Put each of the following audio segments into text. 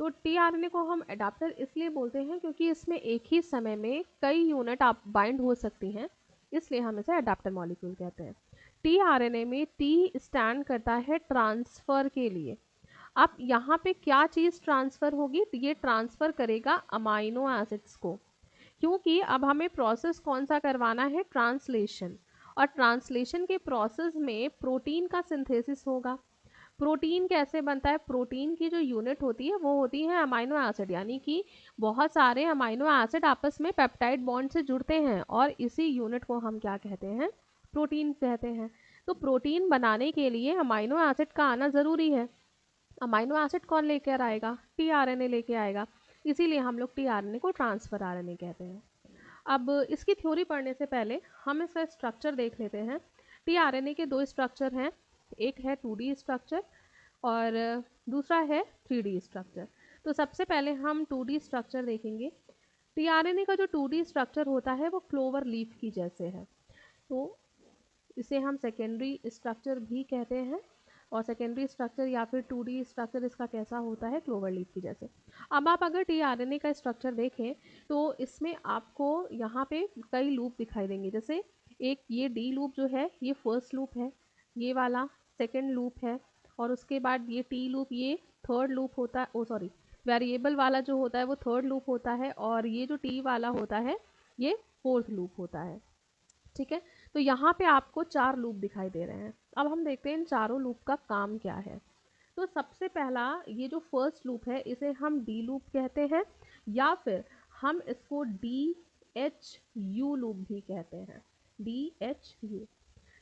तो टीआरएनए को हम एडाप्टर इसलिए बोलते हैं क्योंकि इसमें एक ही समय में कई यूनिट आप बाइंड हो सकती हैं, इसलिए हम इसे एडाप्टर मॉलिक्यूल कहते हैं। टीआरएनए में टी स्टैंड करता है ट्रांसफर के लिए। अब यहाँ पे क्या चीज़ ट्रांसफर होगी, ये ट्रांसफर करेगा अमाइनो एसिड्स को, क्योंकि अब हमें प्रोसेस कौन सा करवाना है, ट्रांसलेशन। और ट्रांसलेशन के प्रोसेस में प्रोटीन का सिंथेसिस होगा। प्रोटीन कैसे बनता है, प्रोटीन की जो यूनिट होती है वो होती है अमाइनो एसिड, यानी कि बहुत सारे अमाइनो एसिड आपस में पेप्टाइड बॉन्ड से जुड़ते हैं और इसी यूनिट को हम क्या कहते हैं, प्रोटीन कहते हैं। तो प्रोटीन बनाने के लिए अमाइनो एसिड का आना ज़रूरी है। अमाइनो एसिड कौन लेकर आएगा, टीआरएनए लेके आएगा, इसीलिए हम लोग टीआरएनए को ट्रांसफर आरएनए कहते हैं। अब इसकी थ्योरी पढ़ने से पहले हम इसका स्ट्रक्चर देख लेते हैं। टीआरएनए के दो स्ट्रक्चर हैं, एक है 2D स्ट्रक्चर और दूसरा है 3D स्ट्रक्चर। तो सबसे पहले हम 2D स्ट्रक्चर देखेंगे। टीआरएनए का जो 2D स्ट्रक्चर होता है वो क्लोवर लीफ की जैसे है, तो इसे हम सेकेंडरी स्ट्रक्चर भी कहते हैं। और सेकेंडरी स्ट्रक्चर या फिर 2D स्ट्रक्चर इसका कैसा होता है, क्लोवर लीफ की जैसे। अब आप अगर टीआरएनए का स्ट्रक्चर देखें तो इसमें आपको यहाँ पे कई लूप दिखाई देंगे। जैसे एक ये डी लूप जो है ये फर्स्ट लूप है, ये वाला सेकेंड लूप है, और उसके बाद ये टी लूप ये थर्ड लूप होता है, ओ सॉरी वेरिएबल वाला जो होता है वो थर्ड लूप होता है, और ये जो टी वाला होता है ये फोर्थ लूप होता है। ठीक है, तो यहाँ पे आपको 4 लूप दिखाई दे रहे हैं। अब हम देखते हैं इन चारों लूप का काम क्या है। तो सबसे पहला ये जो फर्स्ट लूप है इसे हम डी लूप कहते हैं, या फिर हम इसको DHU लूप भी कहते हैं, DHU।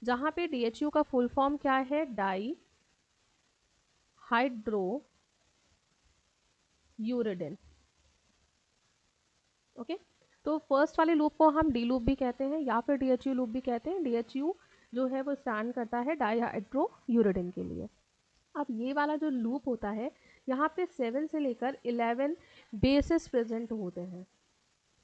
जहाँ पे DHU का फुल फॉर्म क्या है, डाई हाइड्रो यूरिडिन। ओके, तो फर्स्ट वाले लूप को हम डी लूप भी कहते हैं या फिर DHU लूप भी कहते हैं। DHU जो है वो स्टैंड करता है डाईहाइड्रो यूरिडिन के लिए। अब ये वाला जो लूप होता है यहाँ पे 7 से लेकर 11 बेसिस प्रेजेंट होते हैं।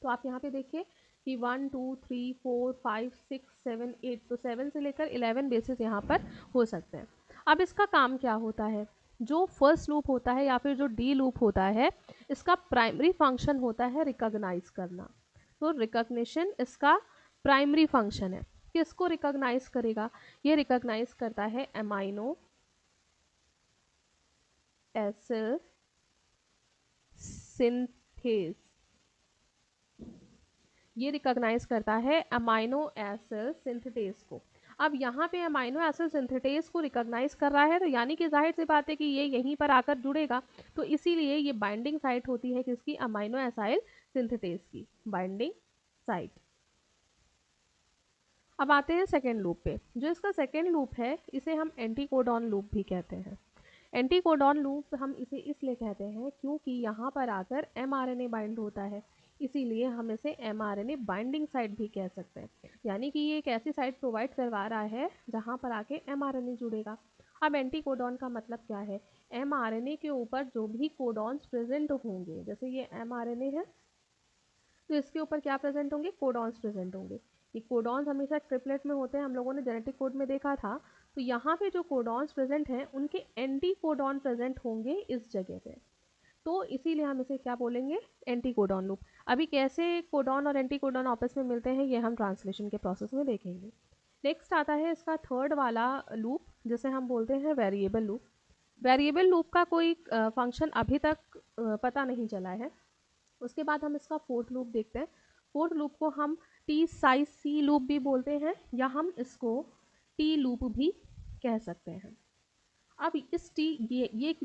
तो आप यहाँ पे देखिए कि 1 2 3 4 5 6 7 8, तो 7 से लेकर 11 बेसिस यहाँ पर हो सकते हैं। अब इसका काम क्या होता है, जो फर्स्ट लूप होता है या फिर जो डी लूप होता है इसका प्राइमरी फंक्शन होता है रिकॉग्नाइज करना। तो रिकॉग्निशन इसका प्राइमरी फंक्शन है। किसको रिकॉग्नाइज करेगा, ये रिकॉग्नाइज करता है अमाइनो एसिड सिंथेस, ये रिकॉग्नाइज करता है अमाइनो एसिड सिंथेस को। अब यहाँ पे अमाइनो एसिड सिंथेस को रिकॉग्नाइज कर रहा है, तो यानी कि जाहिर सी बात है कि ये यहीं पर आकर जुड़ेगा, तो इसीलिए ये बाइंडिंग साइट होती है किसकी, अमाइनो एसाइल सिंथेस की बाइंडिंग साइट। अब आते हैं सेकेंड लूप पे। जो इसका सेकेंड लूप है इसे हम एंटीकोडॉन लूप भी कहते हैं। एंटीकोडॉन लूप हम इसे इसलिए कहते हैं क्योंकि यहाँ पर आकर mRNA बाइंड होता है, इसीलिए हम इसे mRNA बाइंडिंग साइट भी कह सकते हैं। यानी कि ये एक ऐसी साइट प्रोवाइड करवा रहा है जहाँ पर आके mRNA जुड़ेगा। अब एंटीकोडॉन का मतलब क्या है, mRNA के ऊपर जो भी कोडॉन्स प्रेजेंट होंगे, जैसे ये mRNA है तो इसके ऊपर क्या प्रेजेंट होंगे, कोडॉन्स प्रेजेंट होंगे। ये कोडॉन्स हमेशा ट्रिपलेट में होते हैं, हम लोगों ने जेनेटिक कोड में देखा था। तो यहाँ पे जो कोडॉन्स प्रेजेंट हैं उनके एंटी कोडॉन प्रेजेंट होंगे इस जगह पे, तो इसीलिए हम इसे क्या बोलेंगे, एंटी कोडॉन लूप। अभी कैसे कोडॉन और एंटी कोडॉन आपस में मिलते हैं ये हम ट्रांसलेशन के प्रोसेस में देखेंगे। नेक्स्ट आता है इसका थर्ड वाला लूप जिसे हम बोलते हैं वेरिएबल लूप। वेरिएबल लूप का कोई फंक्शन अभी तक पता नहीं चला है। उसके बाद हम इसका फोर्थ लूप देखते हैं। फोर्थ लूप को हम टी साइज सी लूप भी बोलते हैं, या हम इसको टी लूप भी कह सकते हैं। अब इस टी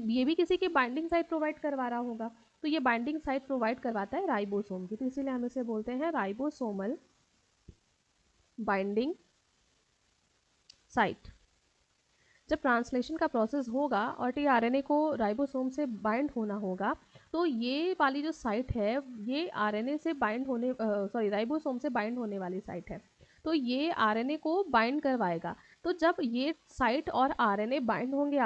ये भी किसी की बाइंडिंग साइट प्रोवाइड करवा रहा होगा, तो ये बाइंडिंग साइट प्रोवाइड करवाता है राइबोसोम की, तो इसीलिए हम इसे बोलते हैं राइबोसोमल बाइंडिंग साइट। जब ट्रांसलेशन का प्रोसेस होगा और टीआरएनए को राइबोसोम से बाइंड होना होगा, तो ये वाली जो साइट है ये आरएनए से बाइंड होने राइबोसोम से बाइंड होने वाली साइट है, तो ये आरएनए को बाइंड करवाएगा। तो जब ये साइट और आरएनए बाइंड होंगे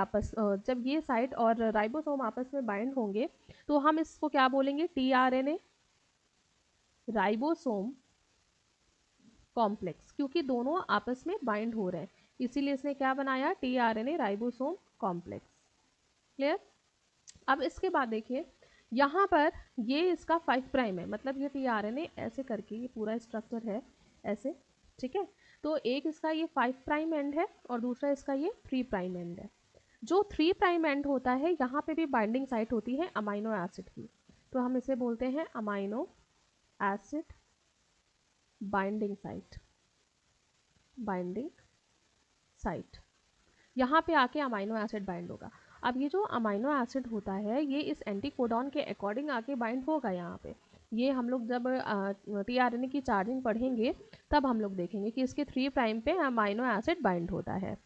जब ये साइट और राइबोसोम आपस में बाइंड होंगे तो हम इसको क्या बोलेंगे, टीआरएनए राइबोसोम कॉम्प्लेक्स, क्योंकि दोनों आपस में बाइंड हो रहे हैं, इसीलिए इसने क्या बनाया, टीआरएनए राइबोसोम कॉम्प्लेक्स। क्लियर। अब इसके बाद देखिए यहाँ पर ये इसका 5 प्राइम है, मतलब ये टीआरएनए ऐसे करके ये पूरा स्ट्रक्चर है ऐसे, ठीक है। तो एक इसका ये 5 प्राइम एंड है और दूसरा इसका ये 3 प्राइम एंड है। जो 3 प्राइम एंड होता है यहाँ पे भी बाइंडिंग साइट होती है अमाइनो एसिड की, तो हम इसे बोलते हैं amino acid binding site, binding site. यहाँ पे आके अमाइनो एसिड बाइंड होगा। अब ये जो अमाइनो एसिड होता है ये इस एंटीकोडॉन के अकॉर्डिंग आके बाइंड होगा यहाँ पे। ये हम लोग जब टीआरएनए की चार्जिंग पढ़ेंगे तब हम लोग देखेंगे कि इसके 3 प्राइम पे अमाइनो एसिड बाइंड होता है।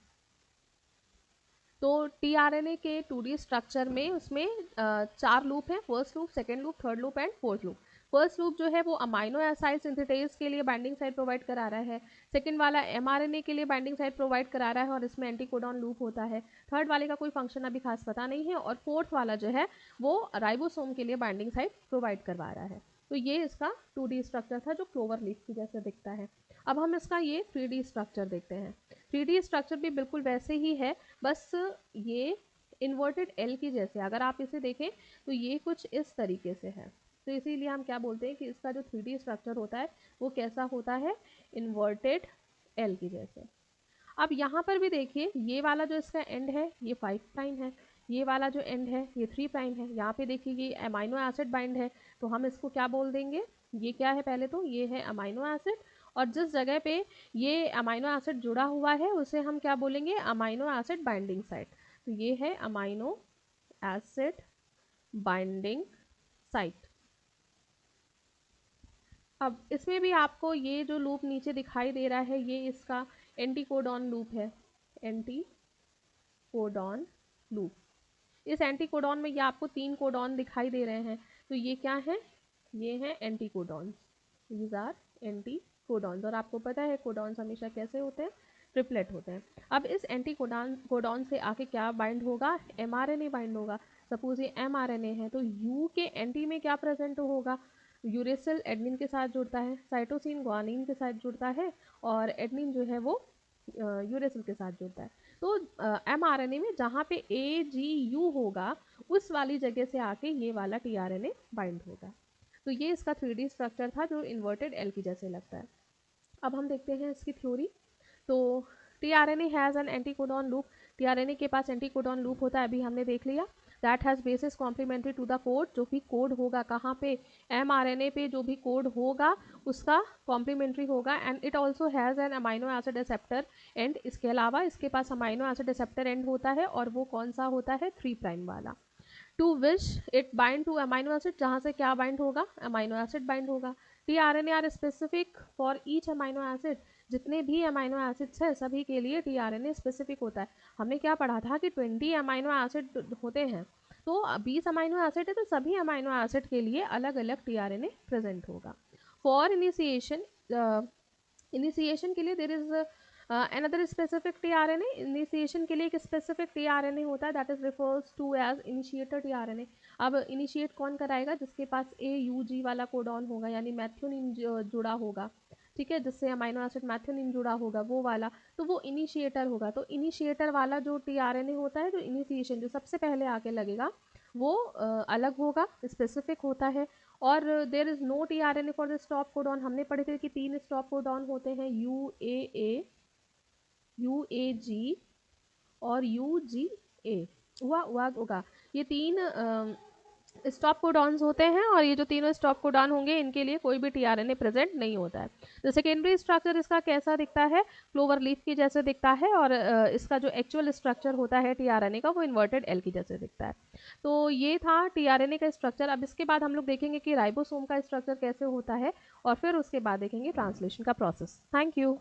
तो टीआरएनए के 2D स्ट्रक्चर में उसमें 4 लूप हैं, first loop, second loop, third loop and fourth loop. First loop जो है वो अमाइनो एसाइड सिंथेटेज के लिए बाइंडिंग साइट प्रोवाइड करा रहा है, सेकंड वाला एमआरएनए के लिए बाइंडिंग साइट प्रोवाइड करा रहा है और इसमें एंटीकोडॉन लूप होता है, थर्ड वाले का कोई फंक्शन अभी खास पता नहीं है, और फोर्थ वाला जो है वो राइबोसोम के लिए बाइंडिंग साइट प्रोवाइड करवा रहा है। तो ये इसका 2D स्ट्रक्चर था जो क्लोवर लीफ की जैसे दिखता है। अब हम इसका ये 3D स्ट्रक्चर देखते हैं। 3D स्ट्रक्चर भी बिल्कुल वैसे ही है, बस ये इन्वर्टेड एल की जैसे, अगर आप इसे देखें तो ये कुछ इस तरीके से है, तो इसीलिए हम क्या बोलते हैं कि इसका जो 3D स्ट्रक्चर होता है वो कैसा होता है, इन्वर्टेड एल की जैसे। अब यहाँ पर भी देखिए ये वाला जो इसका एंड है ये 5 प्राइम है, ये वाला जो एंड है ये 3 प्राइम है। यहाँ पे देखिए ये अमाइनो एसिड बाइंड है, तो हम इसको क्या बोल देंगे, ये क्या है, पहले तो ये है अमाइनो एसिड, और जिस जगह पे ये अमाइनो एसिड जुड़ा हुआ है उसे हम क्या बोलेंगे, अमाइनो एसिड बाइंडिंग साइट। तो ये है अमाइनो एसिड बाइंडिंग साइट। अब इसमें भी आपको ये जो लूप नीचे दिखाई दे रहा है ये इसका एंटीकोडॉन लूप है, एंटीकोडॉन लूप। इस एंटीकोडॉन में ये आपको 3 कोडॉन दिखाई दे रहे हैं, तो ये क्या है, ये हैं एंटीकोडॉन्स, दीज आर एंटीकोडॉन्स। और आपको पता है कोडॉन्स हमेशा कैसे होते हैं, ट्रिपलेट होते हैं। अब इस एंटीकोडॉन से आके क्या बाइंड होगा, एमआरएनए बाइंड होगा। सपोज ये एमआरएनए है तो यू के एंटी में क्या प्रेजेंट होगा, यूरेसिल एडनिन के साथ जुड़ता है, साइटोसिन ग्वानिन के साथ जुड़ता है, और एडनिन जो है वो यूरेसिल के साथ जुड़ता है। तो एमआरएनए में जहाँ पे AGU होगा उस वाली जगह से आके ये वाला टीआरएनए बाइंड होगा। तो ये इसका 3D स्ट्रक्चर था जो इन्वर्टेड एल की जैसे लगता है। अब हम देखते हैं इसकी थ्योरी। तो tRNA has an anticodon loop, tRNA के पास एंटीकोडॉन लूप होता है, अभी हमने देख लिया। That has basis complementary to the code, जो भी कोड होगा कहाँ पे, एमआरएनए पे जो भी कोड होगा उसका कॉम्प्लीमेंट्री होगा। And it also has an amino acid receptor and, इसके अलावा इसके पास अमाइनो एसिड रिसेप्टर एंड होता है, और वो कौन सा होता है, 3 प्राइम वाला। To which it bind to amino acid, जहाँ से क्या बाइंड होगा, अमाइनो एसिड बाइंड होगा। TRNA are specific for each amino acid, जितने भी अमाइनो एसिड्स हैं सभी के लिए टीआरएनए स्पेसिफिक होता है। हमने क्या पढ़ा था कि 20 अमाइनो एसिड होते हैं, तो 20 अमाइनो एसिड है तो सभी अमाइनो एसिड के लिए अलग अलग टीआरएनए प्रेजेंट होगा। फॉर इनिशिएशन, इनिशिएशन के लिए there is another specific tRNA, इनिशिएशन के लिए एक स्पेसिफिक टीआरएनए होता है, that is refers to as initiator tRNA. अब इनिशिएट कौन कराएगा, जिसके पास AUG वाला कोडॉन होगा, यानी मैथ्योनिन जुड़ा होगा, ठीक है, जिससे अमाइनो एसिड मैथ्योनिन जुड़ा होगा वो वाला, तो वो इनिशिएटर होगा। तो इनिशिएटर वाला जो टीआरएनए होता है, जो इनिशिएशन जो सबसे पहले आके लगेगा वो अलग होगा, स्पेसिफिक होता है। और there is no tRNA for the stop codon, हमने पढ़े थे कि 3 स्टॉप कोडॉन होते हैं, UAA, UAG और UGA, हुआ होगा। ये 3 स्टॉप कोडॉन्स होते हैं, और ये जो तीनों स्टॉप कोडॉन होंगे इनके लिए कोई भी टीआरएनए प्रेजेंट नहीं होता है। तो सेकेंडरी स्ट्रक्चर इसका कैसा दिखता है, क्लोवर लीफ की जैसे दिखता है, और इसका जो एक्चुअल स्ट्रक्चर होता है टीआरएनए का वो इन्वर्टेड एल की जैसे दिखता है। तो ये था टीआरएनए का स्ट्रक्चर। अब इसके बाद हम लोग देखेंगे कि राइबोसोम का स्ट्रक्चर कैसे होता है, और फिर उसके बाद देखेंगे ट्रांसलेशन का प्रोसेस। Thank you.